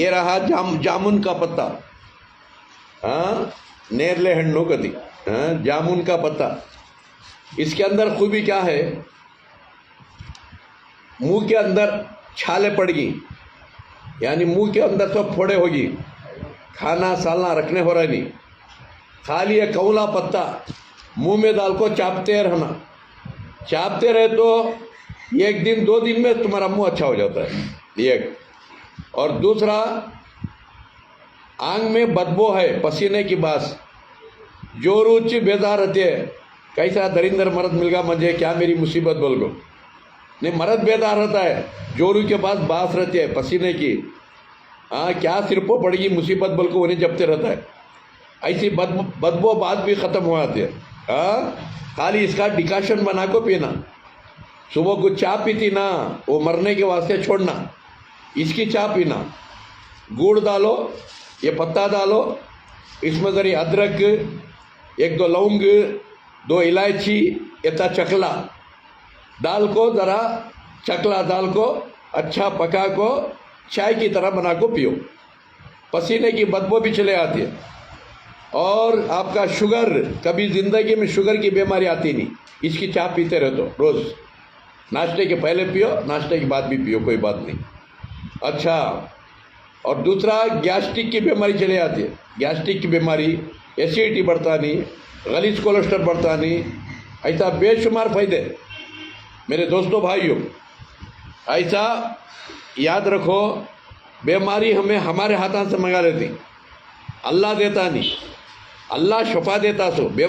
یہ رہا جامن کا پتا. نیرلے ہنو کدی جامن کا پتا. اس کے اندر خوبی کیا ہے؟ منہ کے اندر چھالے پڑ گی، یعنی منہ کے اندر تو پھوڑے ہوگی، کھانا سالنا رکھنے ہو رہا نہیں. خالی یہ کولا پتا منہ میں ڈال کو چاپتے رہنا. چاپتے رہے تو ایک دن دو دن میں تمہارا منہ اچھا ہو جاتا ہے. ایک اور دوسرا، آنگ میں بدبو ہے پسینے کی باس، جو روچ بیدار رہتے ہیں. کیسا درندر مرد مل گا مجھے، کیا میری مصیبت بول گو. نہیں، مرد بیدار رہتا ہے، جورو کے پاس باس رہتی ہے پسینے کی. کیا سرپو پڑ گی مصیبت بول کو انہیں جپتے رہتا ہے. ایسی بدبو بعد بھی ختم ہو جاتی ہے. خالی اس کا ڈیکاشن بنا کو پینا. صبح کو چائے پیتی نا، وہ مرنے کے واسطے چھوڑنا. اس کی چائے پینا، گڑ ڈالو، یہ پتا ڈالو، اس میں ذرا ادرک، ایک دو لونگ، دو الائچی، اتنا چکلا ڈال کو، ذرا چکلا ڈال کو اچھا پکا کو چائے کی طرح بنا کو پیو. پسینے کی بدبو بھی چلے آتی ہے. اور آپ کا شوگر، کبھی زندگی میں شوگر کی بیماری آتی نہیں، اس کی چائے پیتے رہو روز. ناشتے کے پہلے پیو، ناشتے کے بعد بھی پیو، کوئی بات نہیں. اچھا، اور دوسرا گیسٹرک کی بیماری چلے آتی ہے. گیسٹرک کی بیماری، ایسیڈیٹی بڑھتا نہیں، غلیظ کولیسٹرول بڑھتا نہیں. ایسا بے شمار فائدے میرے دوستوں بھائیوں. ایسا یاد رکھو، بیماری ہمیں ہمارے ہاتھوں سے منگا لیتی، اللہ دیتا نہیں. اللہ شفا دیتا سو.